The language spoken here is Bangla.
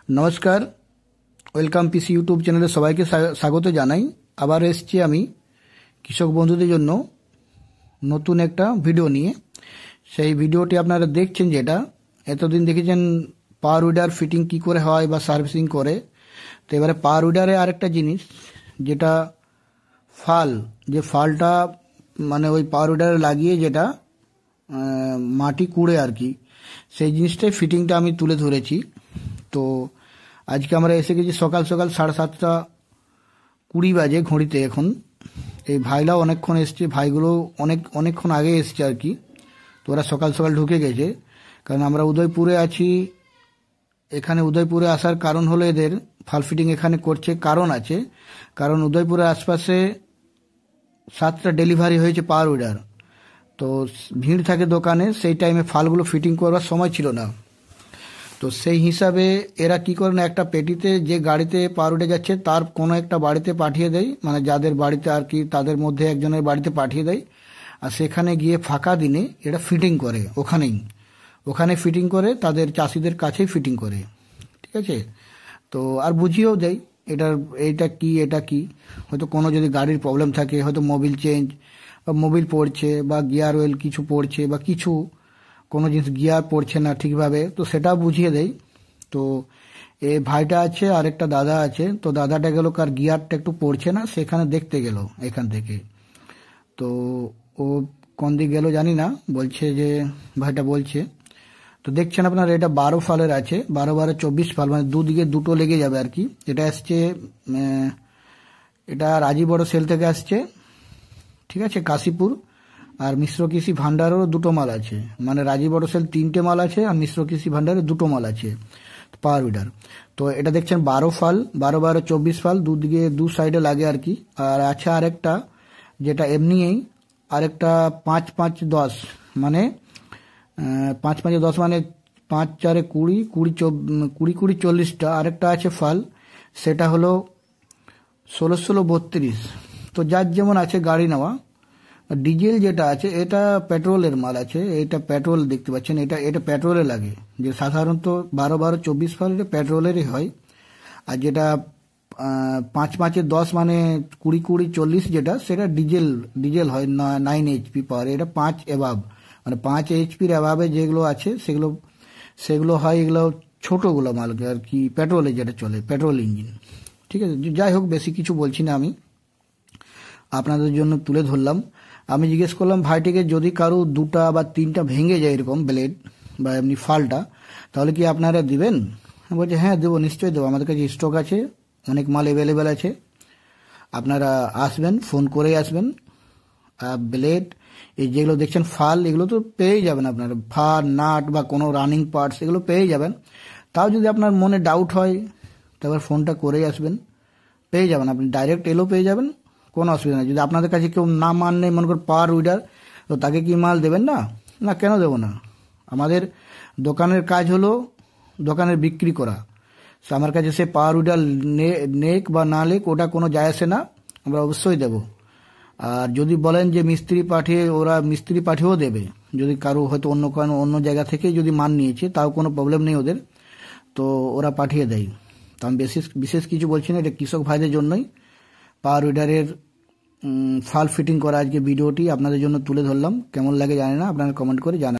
নমস্কার, ওয়েলকাম পিসি ইউটিউব চ্যানেলে সবাইকে স্বাগত জানাই। আবার এসেছি আমি কৃষক বন্ধুদের জন্য নতুন একটা ভিডিও নিয়ে। সেই ভিডিওটি আপনারা দেখছেন, যেটা এতদিন দেখেছেন পাওয়ার উইডার ফিটিং কি করে হয় বা সার্ভিসিং করে। তো এবারে পাওয়ার উইডারে আরেকটা জিনিস, যেটা ফালটা মানে ওই পাওয়ার উইডারে লাগিয়ে যেটা মাটি কুড়ে আর কি, সেই জিনিসটাই ফিটিংটা আমি তুলে ধরেছি। তো আজকে আমরা এসে গেছি সকাল সকাল 7:30 বাজে ঘড়িতে। এখন এই ভাইরাও অনেকক্ষণ এসছে, ভাইগুলো অনেকক্ষণ আগে এসছে আর কি। তো ওরা সকাল সকাল ঢুকে গেছে, কারণ আমরা উদয়পুরে আছি। এখানে উদয়পুরে আসার কারণ হলো এদের ফাল ফিটিং এখানে করছে, কারণ আছে। কারণ উদয়পুরের আশপাশে 7টা ডেলিভারি হয়েছে পাওয়ার উইডার, তো ভিড় থাকে দোকানে, সেই টাইমে ফালগুলো ফিটিং করবার সময় ছিল না। তো সেই হিসাবে এরা কি করে না, একটা পেটিতে যে গাড়িতে পাওয়ার উঠে যাচ্ছে তার কোনো একটা বাড়িতে পাঠিয়ে দেয়, মানে যাদের বাড়িতে আর কি তাদের মধ্যে একজনের বাড়িতে পাঠিয়ে দেয়। আর সেখানে গিয়ে ফাঁকা দিনে এটা ফিটিং করে, ওখানে ফিটিং করে, তাদের চাষিদের কাছেই ফিটিং করে, ঠিক আছে। তো আর বুঝিয়েও দেয় এটা কি। হয়তো কোনো যদি গাড়ির প্রবলেম থাকে, হয়তো মোবিল চেঞ্জ বা মোবিল পড়ছে বা গিয়ার অয়েল কিছু পড়ছে বা কোনো জিনিস গিয়ার পড়ছে না ঠিকভাবে, তো সেটাও বুঝিয়ে দেয়। তো এই ভাইটা আছে আর একটা দাদা আছে। তো দাদাটা গেল, কার গিয়ারটা একটু পড়ছে না, সেখানে দেখতে গেল এখান থেকে। তো ও কোন দিক গেল জানি না, বলছে যে ভাইটা বলছে। তো দেখছেন আপনার, এটা 12 ফালের আছে, 12-12-24 ফাল, মানে দুদিকে দুটো লেগে যাবে আর কি। এটা আসছে, এটা রাজীব বড় সেল থেকে আসছে, ঠিক আছে, কাশীপুর। আর মিশ্র কৃষি ভান্ডারেরও দুটো মাল আছে, মানে রাজীব বড় সেল 3টে মাল আছে, আর মিশ্র কৃষি ভান্ডারে দুটো মাল আছে পাওয়ার উইডার। তো এটা দেখছেন 12 ফাল, 12-12-24 ফাল, দুদিকে দু সাইডে লাগে আর কি। আর আছে আরেকটা, যেটা এমনিই আরেকটা 5-5-10, মানে 5-5-10 মানে 5-4-20, 20-20-40টা আরেকটা আছে ফাল, সেটা হলো 16-16-32। তো যার যেমন আছে গাড়ি নেওয়া। ডিজেল যেটা আছে এটা পেট্রোলের মাল আছে, এটা পেট্রোল দেখতে পাচ্ছেন, এটা পেট্রোলে লাগে। যে সাধারণত 12-12-24 ফাল এটা পেট্রোলেরই হয়। আর যেটা 5-5-10 মানে 20-20-40 যেটা, সেটা ডিজেল হয়, 9 HP পাওয়ার। এটা 5 অ্যাভাব, মানে 5 HP অ্যাভাবে যেগুলো আছে সেগুলো হয়, এগুলো ছোটোগুলো মাল আর কি, পেট্রোলে যেটা চলে, পেট্রোল ইঞ্জিন, ঠিক আছে। যাই হোক, বেশি কিছু বলছি না, আমি আপনাদের জন্য তুলে ধরলাম। আমি জিজ্ঞেস করলাম ভাইটিকে, যদি কারো 2টা বা 3টা ভেঙে যায় এরকম ব্লেড বা এমনি ফালটা, তাহলে কি আপনারা দিবেন? বলছে হ্যাঁ দেবো, নিশ্চয়ই দেবো, আমাদের কাছে স্টক আছে, অনেক মাল অ্যাভেলেবেল আছে। আপনারা আসবেন, ফোন করেই আসবেন। আর ব্লেড এই যেগুলো দেখছেন ফাল, এগুলো তো পেয়েই যাবেন আপনারা, ফার নাট বা কোনো রানিং পার্টস এগুলো পেয়ে যাবেন। তাও যদি আপনার মনে ডাউট হয়, তারপর ফোনটা করেই আসবেন, পেয়ে যাবেন। আপনি ডাইরেক্ট এলেও পেয়ে যাবেন, কোনো অসুবিধা নেই। যদি আপনাদের কাছে কেউ না মান নেই, মনে করেন পাওয়ার উইডার, তো তাকে কি মাল দেবেন না? না, কেন দেবো না? আমাদের দোকানের কাজ হলো দোকানের বিক্রি করা। আমার কাছে সে পাওয়ার উইডার নেক বা না লেক, ওটা কোনো যায় আসে না, আমরা অবশ্যই দেব। আর যদি বলেন যে মিস্ত্রি পাঠিয়ে, ওরা মিস্ত্রি পাঠিয়েও দেবে। যদি কারো হয়তো অন্য জায়গা থেকে যদি মান নিয়েছে, তাও কোনো প্রবলেম নেই ওদের, তো ওরা পাঠিয়ে দেয়। তো আমি বিশেষ কিছু বলছি না, এটা কৃষক ভাইদের জন্যই পাওয়ার উইডারের ফাল ফিটিং করা আজকে ভিডিওটি আপনাদের জন্য তুলে ধরলাম। কেমন লাগে জানি না, আপনারা কমেন্ট করে জানান।